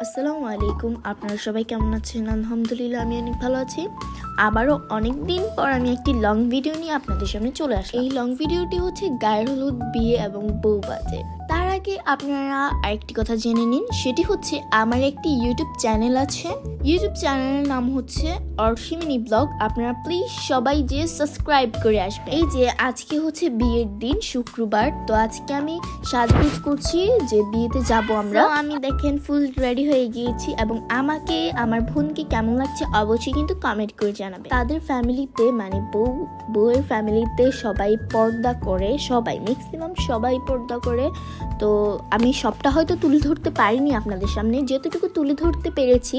আসসালামু আলাইকুম। আপনারা সবাই কেমন আছেন? আলহামদুলিল্লাহ আমি অনেক ভালো আছি। আবারও অনেক দিন পর আমি একটি লং ভিডিও নিয়ে আপনাদের সামনে চলে আসলাম। এই লং ভিডিওটি হচ্ছে গায়ের হলুদ, বিয়ে এবং বউ বাজে। তার আগে আপনারা আরেকটি কথা জেনে নিন, সেটি হচ্ছে আমার একটি ইউটিউব চ্যানেল আছে। ইউটিউব চ্যানেলের নাম হচ্ছে অর্শী মিনি ব্লগ। আপনারা প্লিজ সবাই যে সাবস্ক্রাইব করে আসবেন। এই যে আজকে হচ্ছে বিয়ের দিন, শুক্রবার, তো আজকে আমি সাজগোজ করছি যে বিয়েতে যাব আমরা। আমি দেখেন ফুল রেডি হয়ে গিয়েছি এবং আমাকে আমার বোনকে কেমন লাগছে অবশ্যই কিন্তু কমেন্ট করে জানাবে। তাদের ফ্যামিলিতে মানে বউয়ের ফ্যামিলিতে সবাই পর্দা করে, সবাই ম্যাক্সিমাম সবাই পর্দা করে। তো আমি সবটা হয়তো তুলে ধরতে পারিনি আপনাদের সামনে, যতটুকু তুলে ধরতে পেরেছি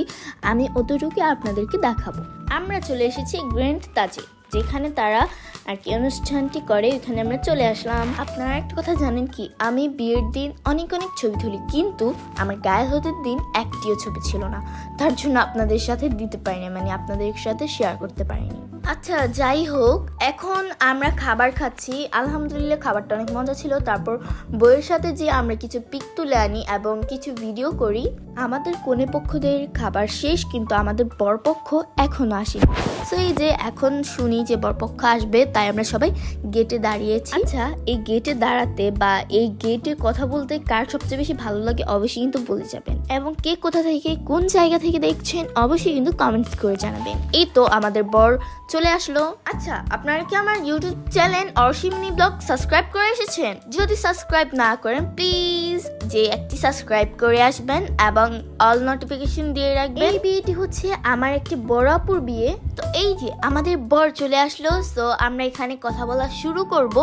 আমি অতটুকু আপনাদেরকে দেখাবো। আমরা চলে এসেছি গ্র্যান্ড তাজে, যেখানে তারা আর কি অনুষ্ঠানটি করে, ওখানে আমরা চলে আসলাম। আপনারা একটা কথা জানেন কি, আমি বিয়ের দিন অনেক ছবি তুলি, কিন্তু আমার গায়ে হলুদের দিন একটিও ছবি ছিল না। তার জন্য আপনাদের সাথে দিতে পারিনি, মানে আপনাদের সাথে শেয়ার করতে পারিনি। আচ্ছা যাই হোক, এখন আমরা খাবার খাচ্ছি। আলহামদুলিল্লাহ খাবারটা অনেক মজা ছিল। তারপর বইয়ের সাথে যে আমরা কিছু পিক তুলে আনি এবং কিছু ভিডিও করি। আমাদের কনে পক্ষদের খাবার শেষ, কিন্তু আমাদের বরপক্ষ এখনো আসেনি। সো এই যে এখন শুনি যে বরপক্ষ আসবে, তাই আমরা সবাই গেটে দাঁড়িয়েছি। আচ্ছা, এই গেটে দাঁড়াতে বা এই গেটে কথা বলতে কার সবচেয়ে বেশি ভালো লাগে অবশ্যই কিন্তু বলে যাবেন, এবং কে কোথা থেকে কোন জায়গা থেকে দেখছেন অবশ্যই কিন্তু কমেন্টস করে জানাবেন। এই তো আমাদের বর চলে আসলো। আচ্ছা, আপনারা কি আমার YouTube channel Arshi mini blog subscribe করে এসেছেন? যদি সাবস্ক্রাইব না করেন প্লিজ যে একটি সাবস্ক্রাইব করে আসবেন এবং অল নোটিফিকেশন দিয়ে রাখবেন। এই বিয়েটি হচ্ছে আমার একটি বড় আপুর বিয়ে। তো এই যে আমাদের বর চলে আসলো, সো আমরা এখানে কথা বলা শুরু করব।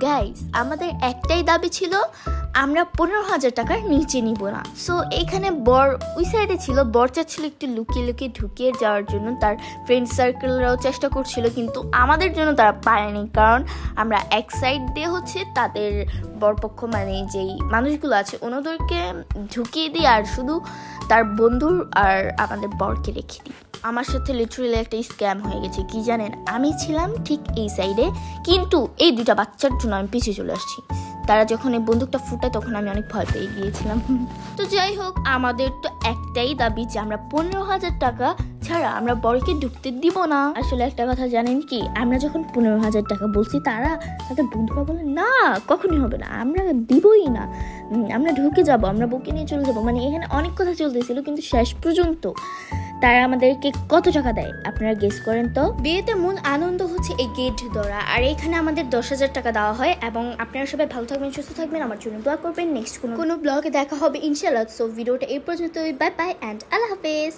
গাইস, আমাদের একটাই দাবি ছিল, আমরা 15,000 টাকার নিচে নিব না। সো এখানে বর ওই সাইডে ছিল, বর চাচ্ছিল একটু লুকিয়ে ঢুকিয়ে যাওয়ার জন্য, তার ফ্রেন্ড সার্কেলরাও চেষ্টা করছিল, কিন্তু আমাদের জন্য তারা পারেনি, কারণ আমরা এক সাইড দিয়ে হচ্ছে তাদের বরপক্ষ মানে যেই মানুষগুলো আছে ওনাদেরকে ঢুকিয়ে দিই, আর শুধু তার বন্ধু আর আমাদের বরকে রেখে দিই। আমার সাথে লিটারালি একটা স্ক্যাম হয়ে গেছে। কি জানেন, আমি ছিলাম ঠিক এই সাইডে, কিন্তু এই দুইটা বাচ্চার জন্য আমি পিছিয়ে চলে আসছি। তারা যখন এই বন্দুকটা ফুটায় তখন আমি অনেক ভয় পেয়ে গিয়েছিলাম। তো যাই হোক, আমাদের তো একটাই দাবি যে আমরা 15,000 টাকা ছাড়া আমরা বরকে ঢুকতে দিব না। আসলে একটা কথা জানেন কি, আমরা যখন 15,000 টাকা বলছি, তাদের বন্ধুরা বলে না, কখনই হবে না, আমরা দিবই না, আমরা ঢুকে যাব, আমরা বউকে নিয়ে চলে যাব। মানে এখানে অনেক কথা চলতেছিল, কিন্তু শেষ পর্যন্ত তারা আমাদেরকে কত টাকা দেয় আপনারা গেস করেন তো? বিয়েতে মূল আনন্দ হচ্ছে এই গেট ধরা, আর এখানে আমাদের 10,000 টাকা দেওয়া হয়। এবং আপনারা সবাই ভালো থাকবেন, সুস্থ থাকবেন, আমার জন্য দোয়া করবেন। নেক্সট কোনো ব্লগে দেখা হবে ইনশাআল্লাহ। সো ভিডিওটা এই পর্যন্তই। বাই বাই অ্যান্ড আল্লাহ হাফেজ।